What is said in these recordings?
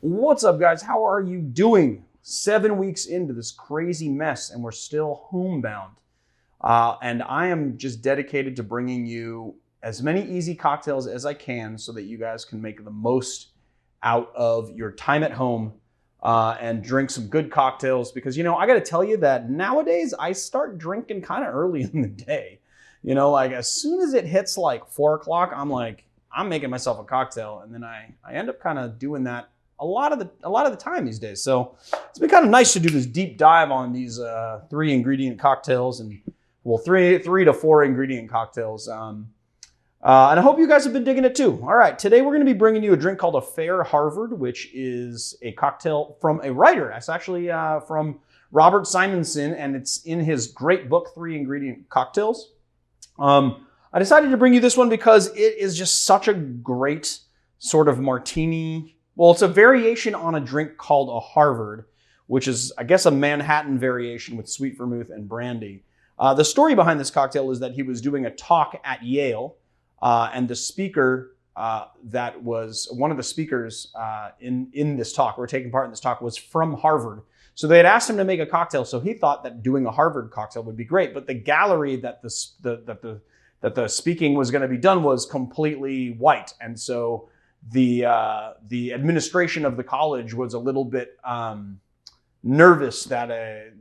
What's up, guys? How are you doing? 7 weeks into this crazy mess, and we're still homebound. And I am just dedicated to bringing you as many easy cocktails as I can so that you guys can make the most out of your time at home and drink some good cocktails. Because, you know, I got to tell you that nowadays I start drinking kind of early in the day. You know, like as soon as it hits like 4 o'clock, I'm making myself a cocktail, and then I end up kind of doing that a lot of the time these days. So it's been kind of nice to do this deep dive on these 3 ingredient cocktails, and well, three to 4 ingredient cocktails. And I hope you guys have been digging it too. All right, today we're going to be bringing you a drink called a Fair Harvard, which is a cocktail from a writer. It's actually from Robert Simonson, and it's in his great book, 3 Ingredient Cocktails. I decided to bring you this one because it is just such a great sort of martini. Well, it's a variation on a drink called a Harvard, which is, I guess, a Manhattan variation with sweet vermouth and brandy. The story behind this cocktail is that he was doing a talk at Yale, and the speaker that was one of the speakers in this talk, or taking part in this talk, was from Harvard. So they had asked him to make a cocktail, so he thought that doing a Harvard cocktail would be great. But the gallery that the speaking was going to be done was completely white, and so the administration of the college was a little bit nervous that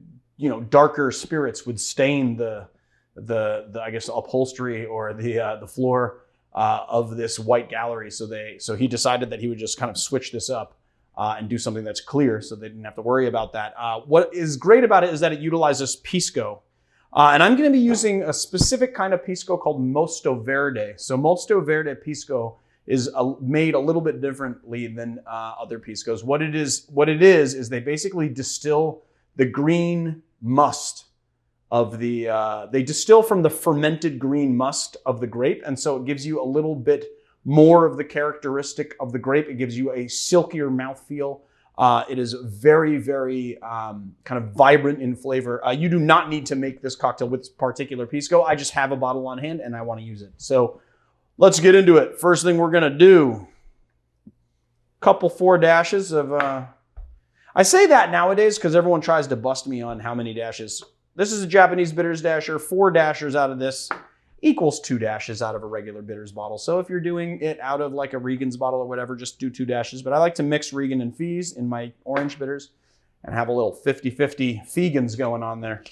darker spirits would stain the I guess upholstery or the floor of this white gallery. So he decided that he would just kind of switch this up and do something that's clear, so they didn't have to worry about that. What is great about it is that it utilizes Pisco. And I'm going to be using a specific kind of Pisco called Mosto Verde. So Mosto Verde Pisco is made a little bit differently than other Piscos. What it is they basically distill the green must of they distill from the fermented green must of the grape. And so it gives you a little bit more of the characteristic of the grape. It gives you a silkier mouthfeel. It is very, very kind of vibrant in flavor. You do not need to make this cocktail with this particular Pisco. I just have a bottle on hand and I want to use it. So let's get into it. First thing we're going to do, couple 4 dashes of... I say that nowadays because everyone tries to bust me on how many dashes. This is a Japanese bitters dasher. 4 dashers out of this equals 2 dashes out of a regular bitters bottle. So if you're doing it out of like a Regan's bottle or whatever, just do 2 dashes. But I like to mix Regan and Fees in my orange bitters and have a little 50-50 Fegans going on there.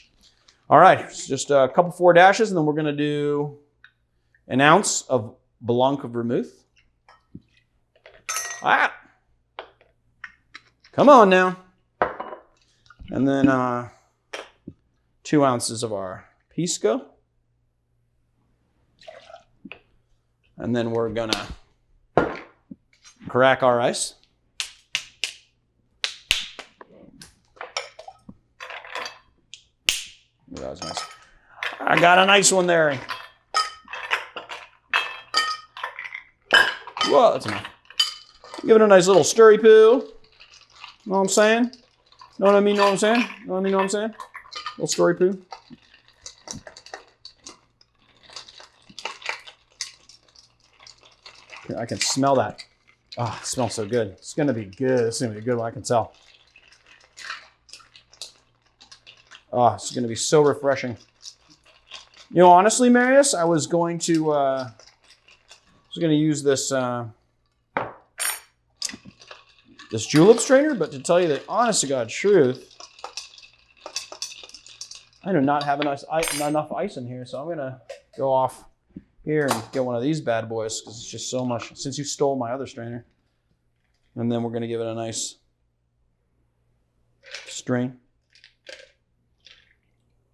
All right, just a couple 4 dashes, and then we're going to do an ounce of Blanc Vermouth. Ah! Come on now. And then 2 ounces of our Pisco. And then we're gonna crack our ice. That was nice. I got a nice one there. Whoa, that's enough. Give it a nice little stirry poo. Know what I'm saying? Know what I mean? Know what I'm saying? Know what I mean? Know what I'm saying? Little stirry poo. I can smell that. Oh, it smells so good. It's going to be good. It's going to be a good one, I can tell. Oh, it's going to be so refreshing. You know, honestly, Marius, I was going to use this this julep strainer, but to tell you the honest to God truth, I do not have enough ice in here, so I'm going to go off here and get one of these bad boys because it's just so much, since you stole my other strainer. And then we're going to give it a nice strain.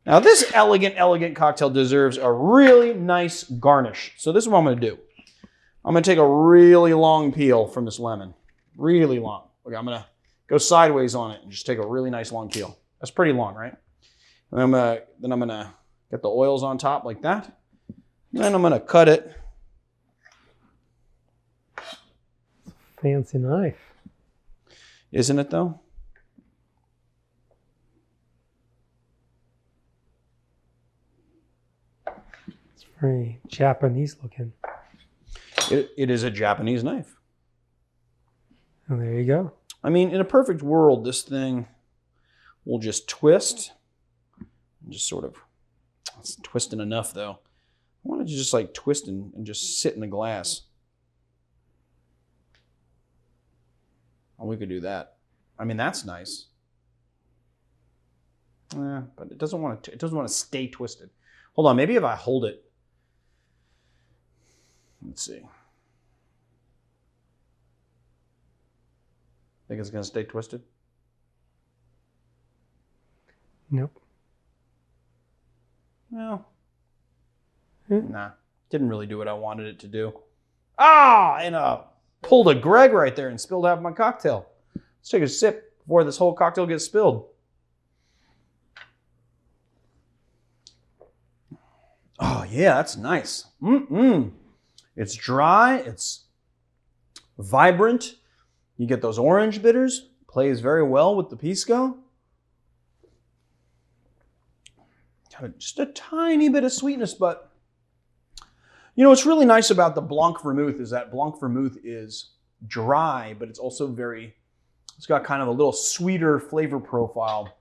Now this elegant cocktail deserves a really nice garnish. So this is what I'm going to do. I'm going to take a really long peel from this lemon. Really long. Okay, I'm going to go sideways on it and just take a really nice long peel. That's pretty long, right? And I'm going to get the oils on top like that. And then I'm going to cut it. Fancy knife. Isn't it though? It's very Japanese looking. It is a Japanese knife. And there you go. I mean, in a perfect world, this thing will just twist. And just sort of, it's twisting enough though. I wanted to just like twist and just sit in the glass. Oh, we could do that. I mean, that's nice. Yeah, but it doesn't want to stay twisted. Hold on, maybe if I hold it. Let's see. Think it's gonna stay twisted? Nope. Well, nah. Didn't really do what I wanted it to do. Ah, and pulled a Greg right there and spilled half my cocktail. Let's take a sip before this whole cocktail gets spilled. Oh yeah, that's nice. It's dry, it's vibrant. You get those orange bitters. Plays very well with the Pisco. Got just a tiny bit of sweetness, but you know what's really nice about the Blanc Vermouth is that Blanc Vermouth is dry, but it's also it's got kind of a little sweeter flavor profile.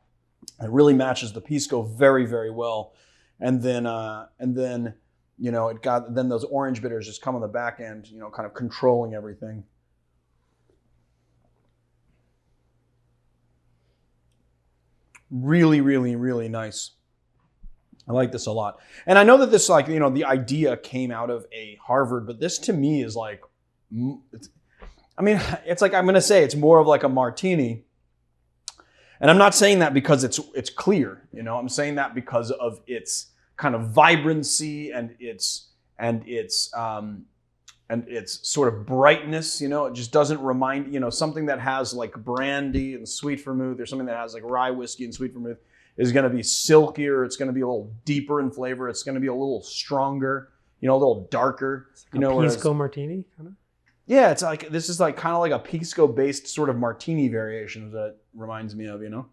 It really matches the Pisco very, very well. And then you know, then those orange bitters just come on the back end, you know, kind of controlling everything. Really, really, really nice. I like this a lot. And I know that this, like, you know, the idea came out of a Harvard, but this to me is like, I mean, it's like, I'm going to say it's more of like a martini. And I'm not saying that because it's clear, you know, I'm saying that because of its kind of vibrancy and its sort of brightness, you know. It just doesn't remind, you know, something that has like brandy and sweet vermouth or something that has like rye whiskey and sweet vermouth is going to be silkier. It's going to be a little deeper in flavor. It's going to be a little stronger, you know, a little darker. It's like, you know, Pisco martini, kind of. Yeah, it's like, this is like kind of like a Pisco based sort of martini variation that it reminds me of, you know.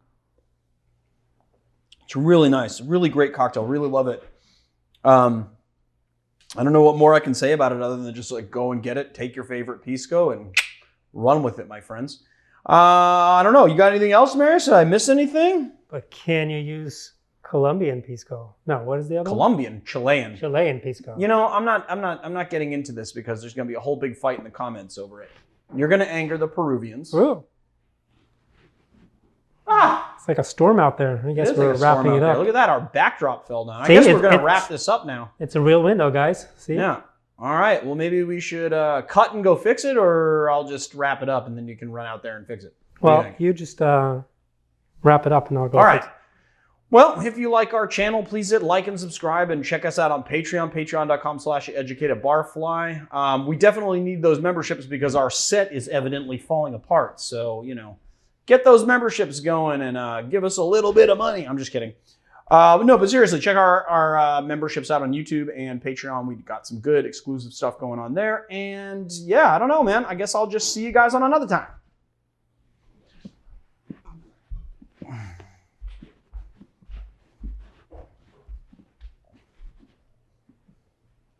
It's really nice, really great cocktail. Really love it. I don't know what more I can say about it other than just like go and get it, take your favorite Pisco and run with it, my friends. I don't know. You got anything else, Marius? Did I miss anything? But can you use Colombian Pisco? No, what is the other Colombian, one? Chilean. Chilean Pisco. You know, I'm not getting into this because there's going to be a whole big fight in the comments over it. You're going to anger the Peruvians. Ooh. Ah! It's like a storm out there. I guess we're wrapping it up. Look at that. Our backdrop fell down. I guess we're going to wrap this up now. It's a real window, guys. See? Yeah. All right. Well, maybe we should cut and go fix it, or I'll just wrap it up and then you can run out there and fix it. Well, you just wrap it up and I'll go fix it. Well, if you like our channel, please hit like and subscribe and check us out on Patreon, patreon.com/educatedbarfly. We definitely need those memberships because our set is evidently falling apart. So, you know, get those memberships going and give us a little bit of money. I'm just kidding. No, but seriously, check our memberships out on YouTube and Patreon. We've got some good exclusive stuff going on there. And yeah, I don't know, man. I guess I'll just see you guys on another time.